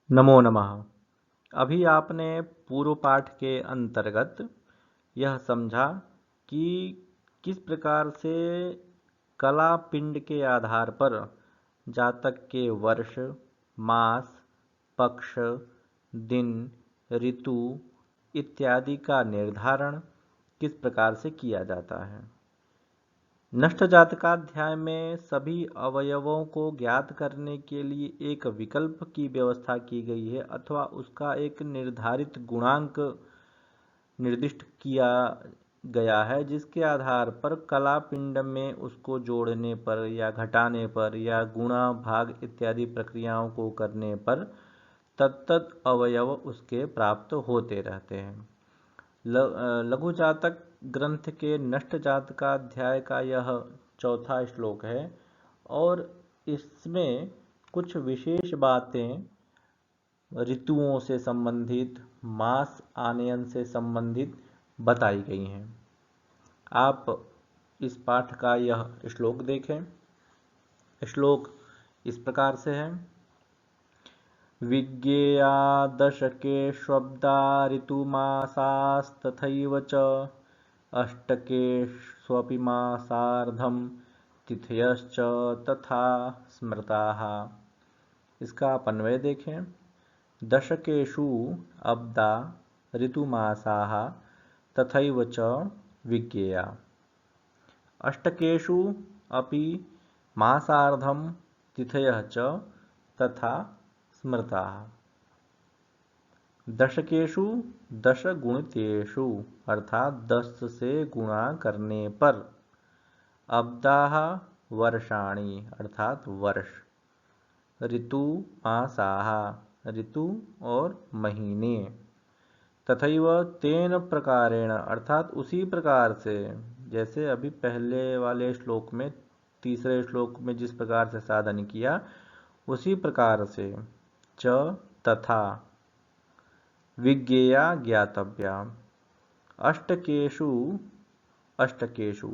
नमो नमः। अभी आपने पूर्व पाठ के अंतर्गत यह समझा कि किस प्रकार से कला पिंड के आधार पर जातक के वर्ष, मास, पक्ष, दिन, ऋतु इत्यादि का निर्धारण किस प्रकार से किया जाता है। नष्ट जातकाध्याय में सभी अवयवों को ज्ञात करने के लिए एक विकल्प की व्यवस्था की गई है अथवा उसका एक निर्धारित गुणांक निर्दिष्ट किया गया है, जिसके आधार पर कला पिंड में उसको जोड़ने पर या घटाने पर या गुणा भाग इत्यादि प्रक्रियाओं को करने पर तत्त अवयव उसके प्राप्त होते रहते हैं। लघु जातक ग्रंथ के नष्ट जातकाध्याय का यह चौथा श्लोक है और इसमें कुछ विशेष बातें ऋतुओं से संबंधित, मास आनयन से संबंधित बताई गई हैं। आप इस पाठ का यह श्लोक देखें। श्लोक इस प्रकार से है। विज्ञेया दशकेष्वब्दा ऋतुमासास्तथैव च अष्टकेष्वपि मासार्धं तिथयश्च तथा स्मृताः। इसका आप अन्वय देखें। दशकेषु अब्दा ऋतुमासाः तथैव च विज्ञेया अष्टकेषु अपि मासार्धं तिथयः च तथा स्मृताः। दशकेषु दश गुणितेषु अर्थात 10 से गुणा करने पर, अब्दाः वर्षाणि अर्थात वर्ष, ऋतु मासाः ऋतु और महीने, तथैव तेन प्रकारेण अर्थात उसी प्रकार से, जैसे अभी पहले वाले श्लोक में तीसरे श्लोक में जिस प्रकार से साधन किया उसी प्रकार से, च तथा विज्ञेया ज्ञातव्या अष्टकेषु अष्टकेषु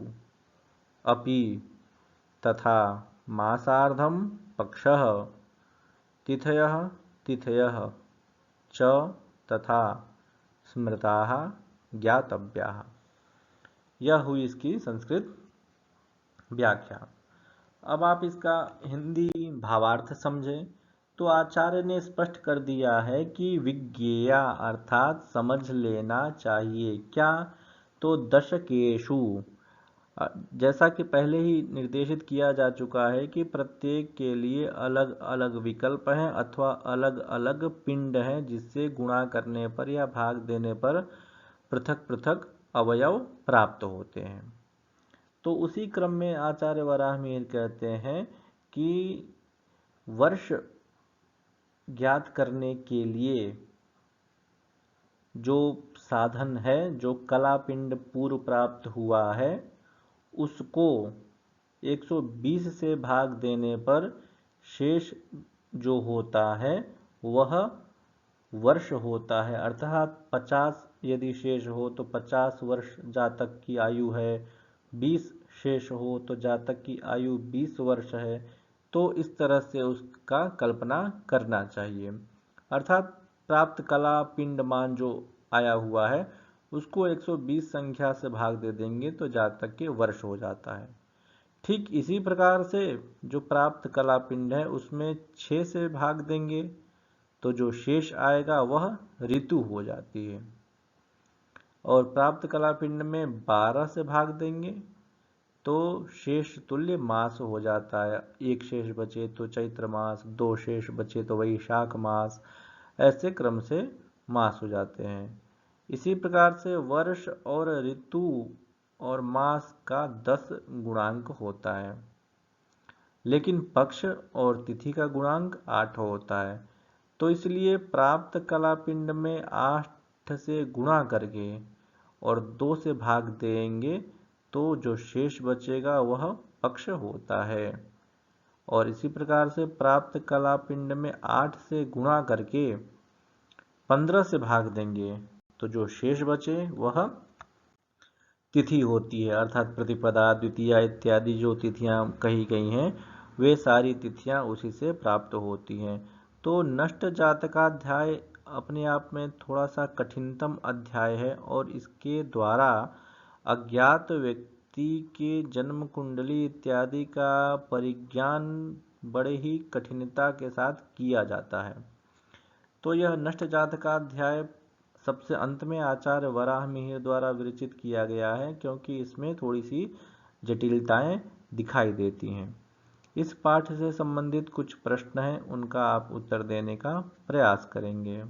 अपि तथा मासार्धं पक्षः तिथयः तिथयः च तथा स्मृताः ज्ञातव्याः। यह हुई इसकी संस्कृत व्याख्या। अब आप इसका हिंदी भावार्थ समझें तो आचार्य ने स्पष्ट कर दिया है कि विज्ञेया अर्थात समझ लेना चाहिए क्या, तो दशकेषु, जैसा कि पहले ही निर्देशित किया जा चुका है कि प्रत्येक के लिए अलग अलग विकल्प हैं अथवा अलग अलग पिंड हैं जिससे गुणा करने पर या भाग देने पर पृथक पृथक अवयव प्राप्त होते हैं। तो उसी क्रम में आचार्य वराहमिहिर कहते हैं कि वर्ष ज्ञात करने के लिए जो साधन है, जो कला पिंड पूर्व प्राप्त हुआ है, उसको 120 से भाग देने पर शेष जो होता है वह वर्ष होता है। अर्थात 50 यदि शेष हो तो 50 वर्ष जातक की आयु है, 20 शेष हो तो जातक की आयु 20 वर्ष है। तो इस तरह से उसका कल्पना करना चाहिए। अर्थात प्राप्त कला पिंड मान जो आया हुआ है उसको 120 संख्या से भाग दे देंगे तो जातक के वर्ष हो जाता है। ठीक इसी प्रकार से जो प्राप्त कला पिंड है उसमें 6 से भाग देंगे तो जो शेष आएगा वह ऋतु हो जाती है, और प्राप्त कला पिंड में 12 से भाग देंगे तो शेष तुल्य मास हो जाता है। एक शेष बचे तो चैत्र मास, 2 शेष बचे तो वैशाख मास, ऐसे क्रम से मास हो जाते हैं। इसी प्रकार से वर्ष और ऋतु और मास का 10 गुणांक होता है, लेकिन पक्ष और तिथि का गुणांक 8 होता है। तो इसलिए प्राप्त कला पिंड में 8 से गुणा करके और 2 से भाग देंगे तो जो शेष बचेगा वह पक्ष होता है। और इसी प्रकार से प्राप्त कला पिंड में 8 से गुणा करके 15 से भाग देंगे तो जो शेष बचे वह तिथि होती है। अर्थात प्रतिपदा, द्वितीया इत्यादि जो तिथियां कही गई हैं वे सारी तिथियां उसी से प्राप्त होती हैं। तो नष्ट जातकाध्याय अपने आप में थोड़ा सा कठिनतम अध्याय है और इसके द्वारा अज्ञात व्यक्ति के जन्म कुंडली इत्यादि का परिज्ञान बड़े ही कठिनता के साथ किया जाता है। तो यह नष्ट जातकाध्याय सबसे अंत में आचार्य वराह मिहिर द्वारा विरचित किया गया है, क्योंकि इसमें थोड़ी सी जटिलताएं दिखाई देती हैं। इस पाठ से संबंधित कुछ प्रश्न हैं, उनका आप उत्तर देने का प्रयास करेंगे।